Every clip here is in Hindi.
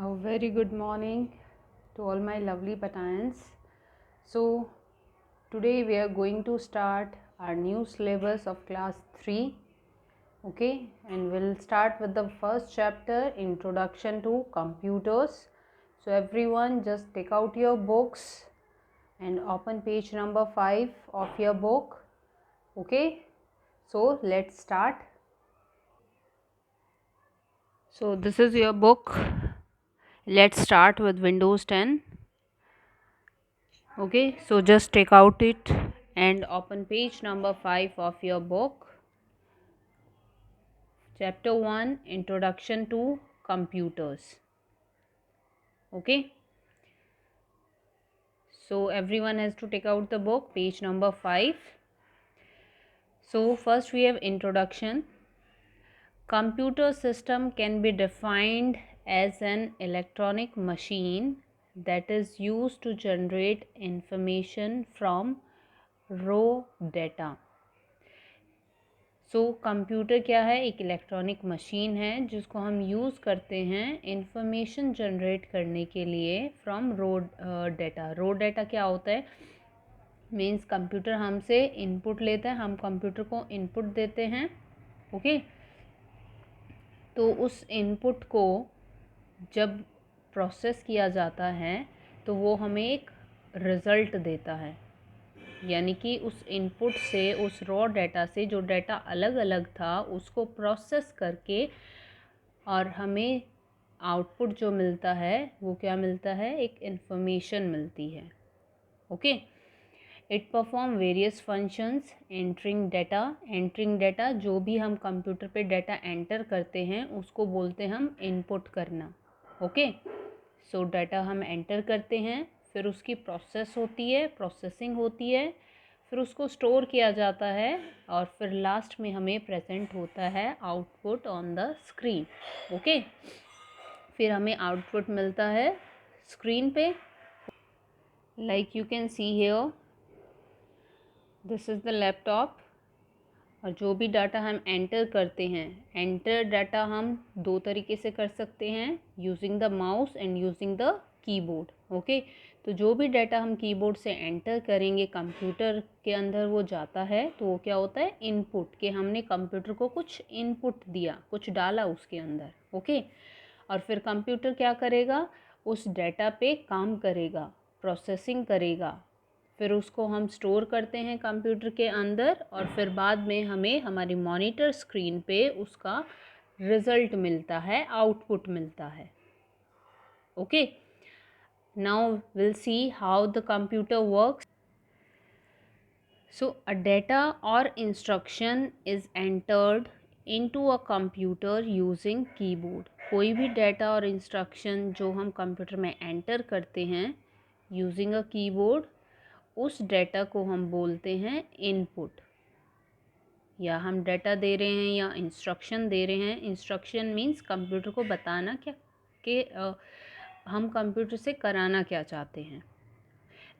A very good morning to all my lovely Patayans. So, today we are going to start our new syllabus of class 3. Okay, and we'll start with the first chapter, Introduction to Computers. So, everyone just take out your books and open page number 5 of your book. Okay, so let's start. So, this is your book. Let's start with Windows 10. Okay, so just take out it and open page number 5 of your book. Chapter 1, Introduction to Computers. Okay, so everyone has to take out the book, page number 5. So first we have introduction. Computer system can be defined as an electronic machine that is used to generate information from raw data. Computer क्या है? एक इलेक्ट्रॉनिक मशीन है जिसको हम यूज़ करते हैं इंफॉर्मेशन जनरेट करने के लिए फ्रॉम डाटा। रो डाटा क्या होता है? मीन्स कंप्यूटर हमसे इनपुट लेता है, हम कंप्यूटर को इनपुट देते हैं। ओके, तो उस इनपुट को जब प्रोसेस किया जाता है तो वो हमें एक रिज़ल्ट देता है, यानी कि उस इनपुट से, उस रॉ डाटा से जो डाटा अलग अलग था उसको प्रोसेस करके और हमें आउटपुट जो मिलता है वो क्या मिलता है? एक इन्फॉर्मेशन मिलती है। Okay, it perform various functions entering data. जो भी हम कंप्यूटर पे डाटा एंटर करते हैं उसको बोलते हैं हम इनपुट करना। ओके, सो डाटा हम एंटर करते हैं, फिर उसकी प्रोसेसिंग होती है, फिर उसको स्टोर किया जाता है और फिर लास्ट में हमें प्रेजेंट होता है output on the screen. Okay, फिर हमें आउटपुट मिलता है स्क्रीन पे। Like you can see here, this is the laptop. और जो भी डाटा हम एंटर करते हैं, एंटर डाटा हम दो तरीके से कर सकते हैं, using the mouse and using the keyboard. Okay, तो जो भी डाटा हम कीबोर्ड से एंटर करेंगे कंप्यूटर के अंदर वो जाता है, तो वो क्या होता है? इनपुट। के हमने कंप्यूटर को कुछ इनपुट दिया, कुछ डाला उसके अंदर। ओके, और फिर कंप्यूटर क्या करेगा? उस डाटा पे काम करेगा, प्रोसेसिंग करेगा, फिर उसको हम स्टोर करते हैं कंप्यूटर के अंदर और फिर बाद में हमें हमारी मॉनिटर स्क्रीन पे उसका रिज़ल्ट मिलता है, आउटपुट मिलता है। Okay, now will see how the computer works. So a data और instruction is entered into a computer using keyboard. कोई भी डाटा और इंस्ट्रक्शन जो हम कंप्यूटर में एंटर करते हैं यूजिंग अ कीबोर्ड, उस डाटा को हम बोलते हैं इनपुट। या हम डाटा दे रहे हैं या इंस्ट्रक्शन दे रहे हैं। इंस्ट्रक्शन मीन्स कंप्यूटर को बताना क्या कि हम कंप्यूटर से कराना क्या चाहते हैं।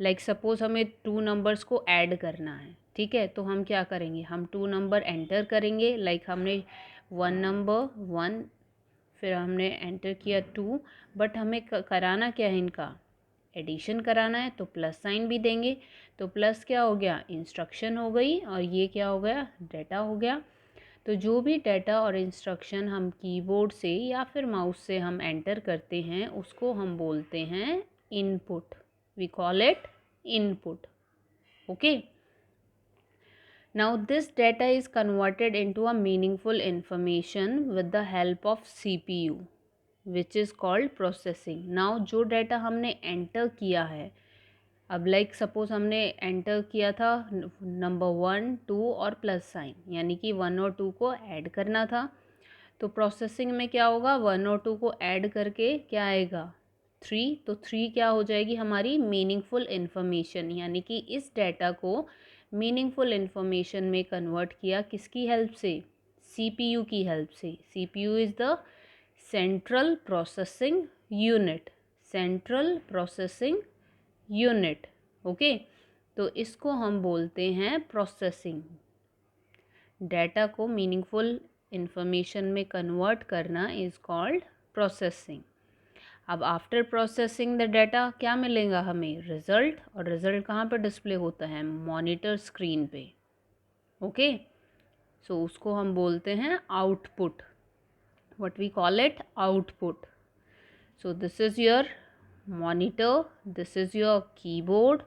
लाइक सपोज़ हमें 2 नंबर्स को ऐड करना है, ठीक है, तो हम क्या करेंगे? हम 2 नंबर एंटर करेंगे। लाइक हमने 1 नंबर 1, फिर हमने एंटर किया 2, बट हमें कराना क्या है? इनका एडिशन कराना है, तो प्लस साइन भी देंगे। तो प्लस क्या हो गया? इंस्ट्रक्शन हो गई, और ये क्या हो गया? डाटा हो गया। तो जो भी डाटा और इंस्ट्रक्शन हम कीबोर्ड से या फिर माउस से हम एंटर करते हैं उसको हम बोलते हैं input. We call it input. Okay, now this data is converted into a meaningful information with the help of CPU, which is called processing. now जो डाटा हमने एंटर किया है, अब लाइक सपोज़ हमने एंटर किया था नंबर 1 2 और प्लस साइन, यानी कि 1 और 2 को ऐड करना था। तो प्रोसेसिंग में क्या होगा? 1 और 2 को ऐड करके क्या आएगा? 3। तो 3 क्या हो जाएगी? हमारी मीनिंगफुल इन्फॉर्मेशन। यानी कि इस डाटा को मीनिंगफुल इन्फॉर्मेशन में कन्वर्ट किया किसकी हेल्प से? CPU की हेल्प से। CPU is the central processing unit. Central processing unit. Okay, तो इसको हम बोलते हैं प्रोसेसिंग। डाटा को मीनिंगफुल इंफॉर्मेशन में कन्वर्ट करना इज़ कॉल्ड प्रोसेसिंग। अब आफ्टर प्रोसेसिंग द डाटा क्या मिलेगा हमें? रिजल्ट। और रिजल्ट कहाँ पे डिस्प्ले होता है? मॉनिटर स्क्रीन पे। ओके, सो उसको हम बोलते हैं output. What we call it? Output. So this is your monitor, this is your keyboard,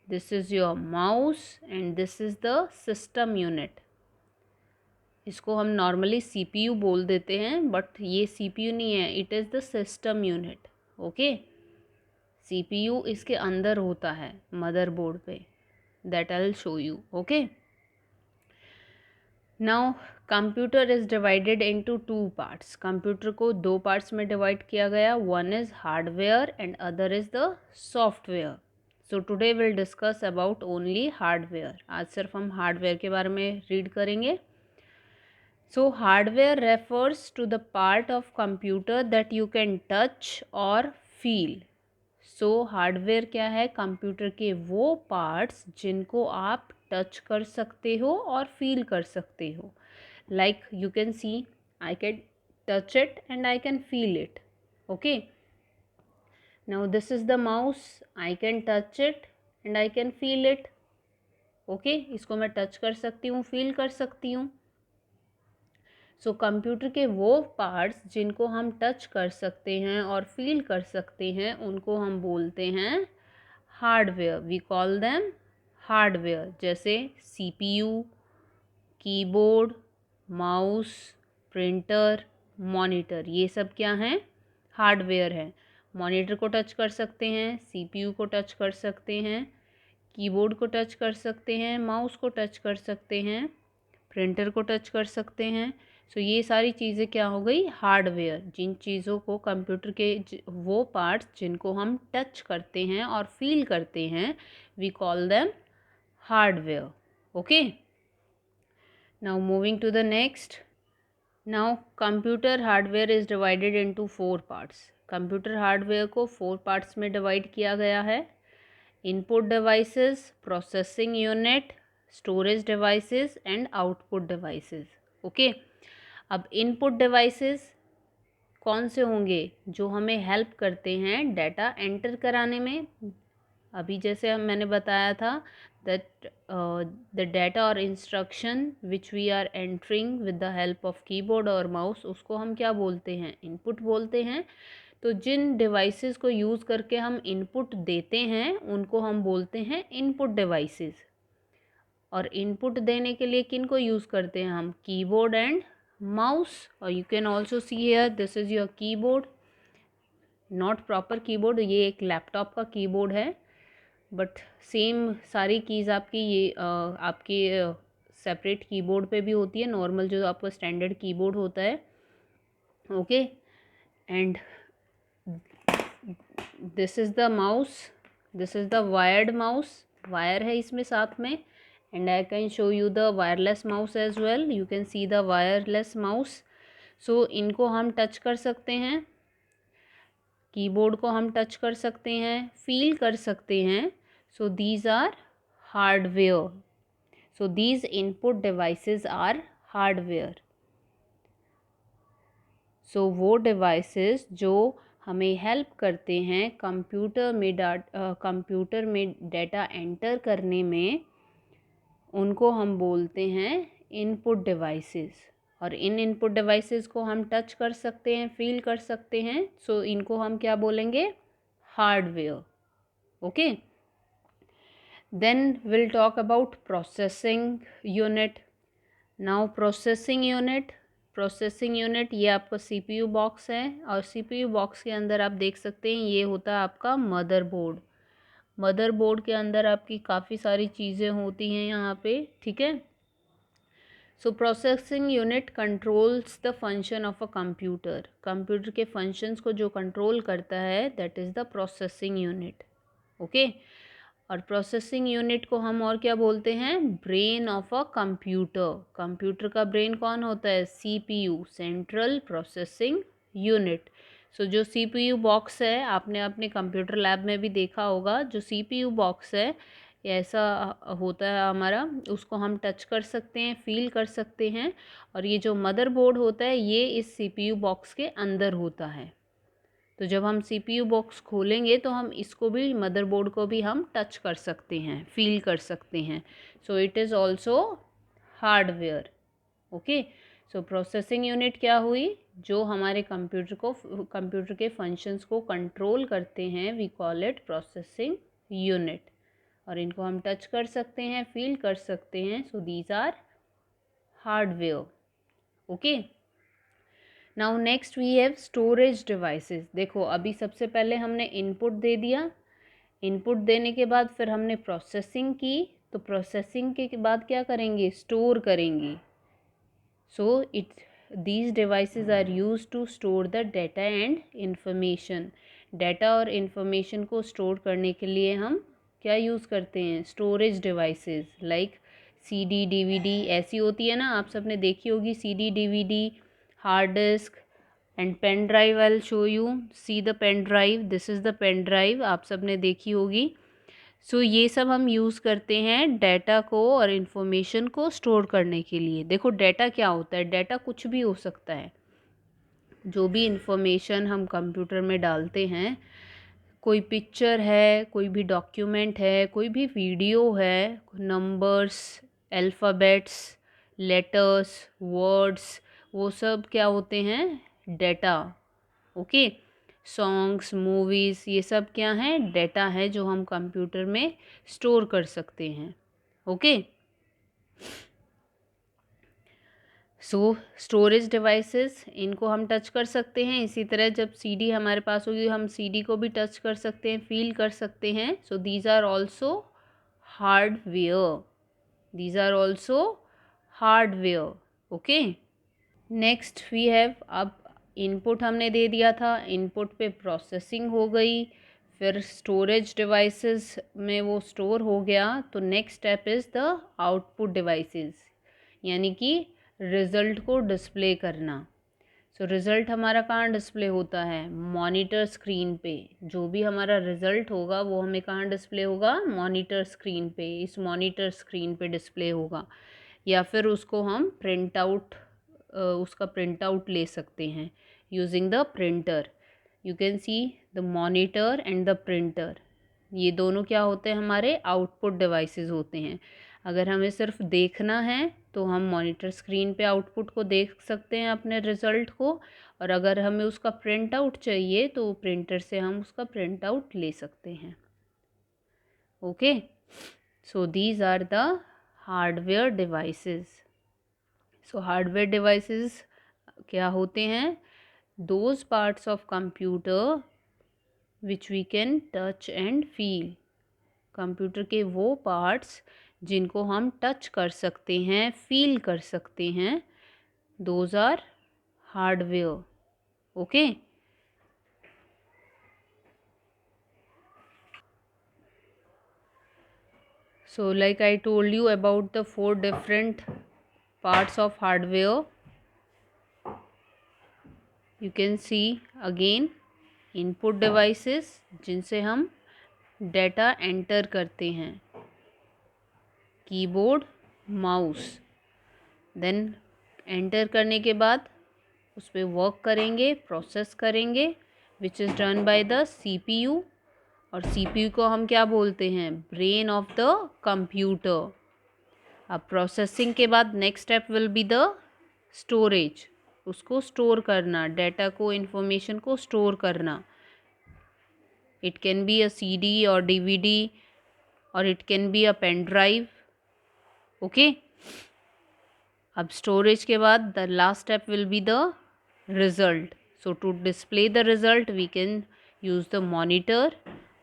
this is your mouse and this is the system unit. इसको हम नॉर्मली सीपीयू बोल देते हैं, बट ये सीपीयू नहीं है, it is the system unit. Okay, CPU इसके अंदर होता है मदरबोर्ड पे. That I will show you. Okay, now computer is divided into 2 parts. Computer को 2 पार्ट्स में डिवाइड किया गया. One is hardware and other is the software. So today will discuss about only hardware. आज सिर्फ हम हार्डवेयर के बारे में रीड करेंगे. So hardware refers to the part of computer that you can touch or feel. So hardware क्या है? कंप्यूटर के वो पार्ट्स जिनको आप टच कर सकते हो और फील कर सकते हो. Like you can see, I can touch it and I can feel it. Okay. Now this is the mouse. I can touch it and I can feel it. Okay. इसको मैं टच कर सकती हूँ, फील कर सकती हूँ. सो कंप्यूटर के वो पार्ट्स जिनको हम टच कर सकते हैं और फील कर सकते हैं उनको हम बोलते हैं hardware. We call them hardware. जैसे CPU, keyboard, mouse, printer, monitor, ये सब क्या हैं? हार्डवेयर है. मॉनिटर को टच कर सकते हैं, सीपीयू को टच कर सकते हैं, कीबोर्ड को टच कर सकते हैं, माउस को टच कर सकते हैं, प्रिंटर को टच कर सकते हैं. सो ये सारी चीज़ें क्या हो गई? हार्डवेयर. जिन चीज़ों को कंप्यूटर के वो पार्ट्स जिनको हम टच करते हैं और फील करते हैं, we call them hardware. Okay, now moving to the next. Now computer hardware is divided into 4 parts. Computer hardware को 4 पार्ट्स में डिवाइड किया गया है. Input devices, processing unit, storage devices and output devices. Okay, अब इनपुट डिवाइसेस कौन से होंगे? जो हमें हेल्प करते हैं डाटा एंटर कराने में. अभी जैसे मैंने बताया था दैट द डाटा और instruction which we are entering with the help of keyboard और माउस, उसको हम क्या बोलते हैं? इनपुट बोलते हैं. तो जिन डिवाइसेस को यूज़ करके हम इनपुट देते हैं उनको हम बोलते हैं इनपुट डिवाइसेस. और इनपुट देने के लिए किन को यूज़ करते हैं हम? Keyboard and mouse. or you can also see here this is your keyboard, not proper keyboard. ये एक लैपटॉप का कीबोर्ड है, बट सेम सारी कीज़ आपकी ये आपके सेपरेट कीबोर्ड पे भी होती है, नॉर्मल जो आपका स्टैंडर्ड कीबोर्ड होता है. Okay, and this is the mouse, this is the wired mouse. Wire है इसमें साथ में. And I can show you the wireless mouse as well. You can see the wireless mouse. So इनको हम टच कर सकते हैं, कीबोर्ड को हम टच कर सकते हैं, फील कर सकते हैं. So these are hardware. So these input devices are hardware. So वो devices जो हमें हेल्प करते हैं कंप्यूटर में डाटा एंटर करने में, उनको हम बोलते हैं इनपुट डिवाइसेस. और इन इनपुट डिवाइसेस को हम टच कर सकते हैं, फील कर सकते हैं. सो इनको हम क्या बोलेंगे? Hardware. Okay, then will talk about processing unit. Now processing unit ये आपका सीपीयू बॉक्स है. और सीपीयू बॉक्स के अंदर आप देख सकते हैं ये होता है आपका मदरबोर्ड. मदरबोर्ड के अंदर आपकी काफ़ी सारी चीज़ें होती हैं यहाँ पे. ठीक है. So processing unit controls the function of a computer. Computer के फंक्शंस को जो कंट्रोल करता है that is the processing unit. Okay, और प्रोसेसिंग यूनिट को हम और क्या बोलते हैं? Brain of a computer. Computer का ब्रेन कौन होता है? CPU, central processing unit. सो जो सीपीयू बॉक्स है, आपने अपने कंप्यूटर लैब में भी देखा होगा, जो सीपीयू बॉक्स है ऐसा होता है हमारा, उसको हम टच कर सकते हैं, फील कर सकते हैं. और ये जो मदरबोर्ड होता है ये इस सीपीयू बॉक्स के अंदर होता है. तो जब हम CPU बॉक्स खोलेंगे तो हम इसको भी, मदरबोर्ड को भी हम टच कर सकते हैं, फील कर सकते हैं. So it is also hardware. Okay. So processing unit क्या हुई, जो हमारे कंप्यूटर के फंक्शंस को कंट्रोल करते हैं, we call it processing unit. और इनको हम टच कर सकते हैं, फील कर सकते हैं. So these are hardware. Okay. Now next we have storage devices. देखो अभी सबसे पहले हमने इनपुट दे दिया, इनपुट देने के बाद फिर हमने प्रोसेसिंग की, तो प्रोसेसिंग के बाद क्या करेंगे, स्टोर करेंगे. सो these devices are used to store the data and information. Data और इन्फॉर्मेशन को स्टोर करने के लिए हम क्या यूज़ करते हैं, storage devices. Like CD DVD ऐसी होती है ना, आप सबने देखी होगी CD DVD, hard disk and pen drive. I will show you, see the pen drive, this is the pen drive, आप सबने देखी होगी. सो ये सब हम यूज़ करते हैं डाटा को और इन्फॉर्मेशन को स्टोर करने के लिए. देखो डाटा क्या होता है, डाटा कुछ भी हो सकता है. जो भी इन्फॉर्मेशन हम कंप्यूटर में डालते हैं, कोई पिक्चर है, कोई भी डॉक्यूमेंट है, कोई भी वीडियो है, नंबर्स, अल्फ़ाबेट्स, लेटर्स, वर्ड्स, वो सब क्या होते हैं, डाटा. ओके. सॉन्ग्स, मूवीज़, ये सब क्या हैं, डाटा है जो हम कंप्यूटर में स्टोर कर सकते हैं. ओके. सो स्टोरेज डिवाइसेस, इनको हम टच कर सकते हैं. इसी तरह जब CD हमारे पास होगी, हम CD को भी टच कर सकते हैं, फील कर सकते हैं. So these are also hardware. These are also hardware. Okay. Next we have, अब इनपुट हमने दे दिया था, इनपुट पे प्रोसेसिंग हो गई, फिर स्टोरेज डिवाइसेस में वो स्टोर हो गया. तो next step is the output devices, यानी कि रिज़ल्ट को डिस्प्ले करना. सो रिज़ल्ट हमारा कहाँ डिस्प्ले होता है, मॉनिटर स्क्रीन पे. जो भी हमारा रिज़ल्ट होगा वो हमें कहाँ डिस्प्ले होगा, मॉनिटर स्क्रीन पे. इस मॉनिटर स्क्रीन पे डिस्प्ले होगा, या फिर उसको हम प्रिंट आउट, उसका प्रिंट आउट ले सकते हैं using the printer. You can see the monitor and the printer, ये दोनों क्या होते हैं, हमारे आउटपुट डिवाइसेस होते हैं. अगर हमें सिर्फ देखना है तो हम मॉनिटर स्क्रीन पे आउटपुट को देख सकते हैं, अपने रिज़ल्ट को. और अगर हमें उसका प्रिंट आउट चाहिए तो प्रिंटर से हम उसका प्रिंट आउट ले सकते हैं. Okay. So these are the hardware devices. So hardware devices क्या होते हैं, those parts of computer which we can touch and feel. Computer के वो पार्ट्स जिनको हम टच कर सकते हैं, फील कर सकते हैं, those are hardware. Okay. So like I told you about the 4 different parts of hardware. You can see again input devices जिनसे हम डाटा एंटर करते हैं, कीबोर्ड, माउस. देन एंटर करने के बाद उस पर वर्क करेंगे, प्रोसेस करेंगे, which is done by the CPU. और CPU को हम क्या बोलते हैं, ब्रेन ऑफ द कंप्यूटर. अब प्रोसेसिंग के बाद next step will be the storage, उसको स्टोर करना, डाटा को, इन्फॉर्मेशन को स्टोर करना. It can be a CD और DVD, और it can be a pen drive. Okay. अब स्टोरेज के बाद the last step will be the result. So to display the result we can use the monitor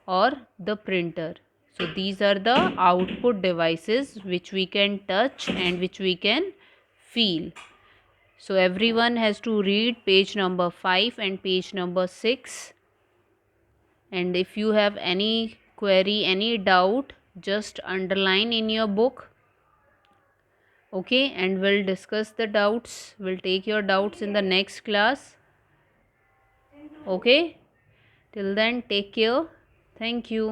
or the printer. So these are the output devices which we can touch and which we can feel. So everyone has to read page number 5 and page number 6. And if you have any query, any doubt, just underline in your book. Okay, and we'll discuss the doubts. We'll take your doubts in the next class. Okay, till then take care. Thank you.